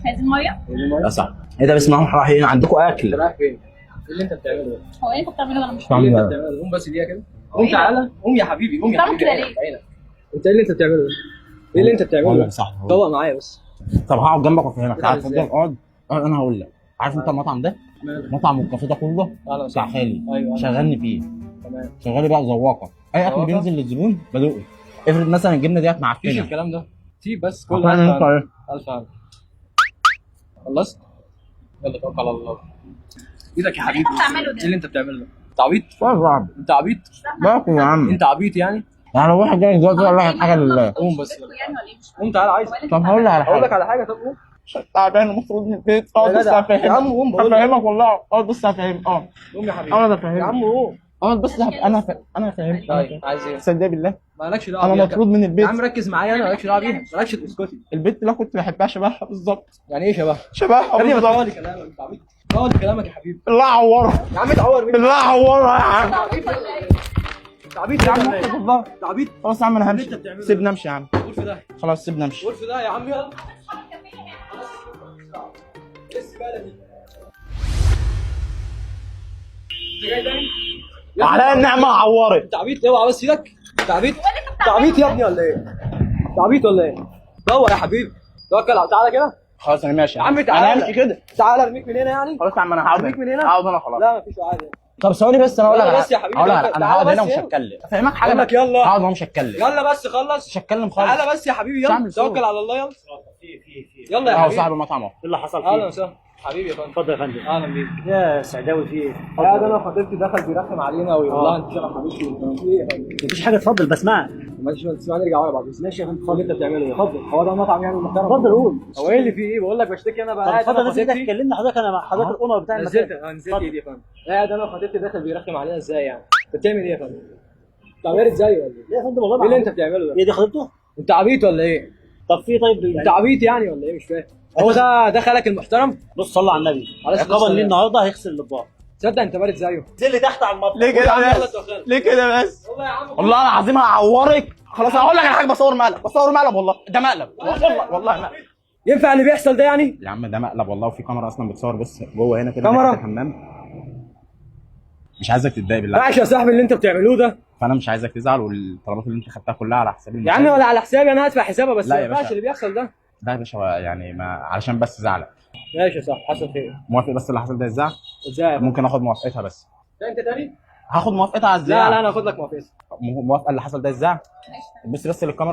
عايزين ميه؟ لا صح. ايه ده؟ بسم الله الرحمن الرحيم، عندكم اكل؟ رايح فين؟ ايه اللي انت بتعمله ده؟ هو ايه انت بتعمله؟ انا مش ايه اللي انت فاهمه. بتعمله؟ قوم بس دقيقه كده. قوم تعالى، قوم يا حبيبي، قوم يا بتعمل حبيبي. كده ليه؟ عينك. انت ايه اللي انت بتعمله ده؟ ايه اللي انت بتعمله ده؟ صح. طبق معايا بس. طب هقعد جنبك وافهمك. بتعمل تعال ازاي؟ اقعد. انا هقول لك. عارف انت المطعم ده؟ ماله؟ مطعم الكافيه ده كله اهلا بتاع وسهلا. خالي. ايوه شغلني فيه. تمام. شغالي بقى ذواقه. اي اكل ذواقة؟ بينزل للزبون بدوقه. افرض مثلا الجبنه ديت مفيش معفنه. الكلام ده. سيب بس كل عشان انت ايه؟ الف هنا. خلصت؟ يلا توكل على الله. ايدك يا حبيبي. انت بتعمله ده؟ ايه اللي انت بتعمله ده؟ انت عبيط؟ صعب. انت عبيط؟ باكل يا عم. انت عبيط يعني؟ يعني لو واحد جاي دلوقتي يقول لك حاجه لله. قوم بس. يعني ولا ايه؟ مش قوم تعالى عايز. طب هقول لك على اقول لك حاجه. على حاجه. طب قوم. تعبان المفروض من البيت. يا اقعد بس جدع. افهمك. يا عم قوم بقول لك. افهمك والله. اقعد بس افهمك. اه قوم يا حبيبي. اقعد افهمك. يا عم قوم. اقعد بس انا فاهمك. طيب عايز ايه؟ صدق بالله مالكش دعوه انا بيها. مطرود من يا البيت. عم ركز معايا، انا مالكش دعوه بيها، مالكش تسكتي. البنت اللي كنت بحبها شبهها بالظبط. يعني ايه شبه؟ شبهها يا ابني ما بالظبط. تقعد كلامك. انت عبيط. تقعد كلامك يا حبيبي. بالله عورها. يا عم تعور مين؟ بالله عورها يا عم. انت عبيط يا ولا عم ايه؟ والله. انت عبيط. خلاص يا عم انا همشي. اللي انت بتعمله سيبني امشي يا عم. قول في ده. خلاص سيبني امشي. قول في ده يا عم يلا. لسه بقى دي. انت جاي تاني؟ يا ابني على النعمه عورت. انت عبيط. اوعى بس ايدك. انت عبيط. انت عبيط يا ابني ولا ايه؟ انت عبيط ولا ايه؟ دور يا حبيبي. توكل على تعالى كده. خلاص انا ماشي يا عم انا تعالى. همشي كده. تعالى ارميك من هنا يعني. خلاص يا عم انا هقعد ارميك من هنا. هقعد انا خلاص. لا مفيش عادي. طب ثواني بس انا اقول لك يلا على بس يا حبيبي. اقول لك تعالى انا هقعد بس هنا ومش يلا. هتكلم. افهمك حاجه. اقول لك يلا. هقعد ومش هتكلم. يلا بس خلص. مش هتكلم خالص. تعالى بس يا حبيبي مش يلا. هعمل صوت. توكل على الله يلا. في يلا يا اه حبيبي. صاحب المطعم اهو. ايه اللي حصل اهلا فيه؟ وسهلا حبيبي يا فندم. اتفضل يا فندم. اهلا بيك. يا سعداوي في ايه؟ يا ده انا خطيبتي دخل بيرخم علينا ويقول لها انت شبه حبيبتي وانت في ايه يا فندم؟ مفيش حاجه، اتفضل بسمعك. ماشي تسمع نرجع ورا بعض. ماشي يا فندم. اتفضل. اللي انت بتعمله ايه؟ اتفضل. هو ده مطعم يعني محترم؟ اتفضل قول. هو ايه اللي فيه ايه؟ بقول لك بشتكي انا بقى. طب قاعد اتفضل انا نزل ايدك وخطيبتي. كلمني حضرتك، انا مع حضرتك الاونر بتاع نزلت المكان. نزلت ايدي يا فندم. قاعد انا وخطيبتي داخل بيرخم علينا ازاي يعني؟ انت بتعمل ايه يا فندم؟ انت عبيط زيي ولا ايه؟ ليه يا فندم والله ايه اللي ما انت بتعمله ده؟ هي دي خطيبته؟ انت عبيط ولا ايه؟ طب في طيب انت يعني عبيط يعني ولا ايه؟ مش فاهم. هو ده خالك المحترم؟ بص صلى على النبي، عليه الصلاة عقابا والسلام. ليه النهارده هيغسل الاطباق. تصدق انت بارد زيه. نزل لي تحت على المطبخ. ليه يا كده عم يلا بس؟ توكل. ليه كده بس؟ والله يا عم. والله العظيم هعورك. خلاص هقول لك على حاجه. بصور مقلب والله. ده مقلب والله مقلب. ينفع اللي بيحصل ده يعني؟ يا عم ده مقلب والله. وفي كاميرا اصلا بتصور. بص جوه هنا كده كاميرا؟ ناحية الحمام. مش عايزك تتضايق بالله. ماشي يا صاحبي اللي انت بتعملوه ده. فانا مش عايزك تزعل. والطلبات اللي انت خدتها كلها على حساب يا المكان. عم ولا على حسابي، انا هدفع حسابها بس لا ما يا ينفعش باشا. اللي بيحصل ده. لا يا باشا يعني ما علشان بس زعلك. ماشي يا صاحبي حصل خير. موافق بس اللي حصل ده ازاي؟ ازاي؟ ممكن اخد موافقتها بس. ده انت تاني؟ هاخد موافقتها على لا ازاي؟ لا انا هاخد لك موافقه. موافقه اللي حصل ده ازاي؟ بص بس للكاميرا.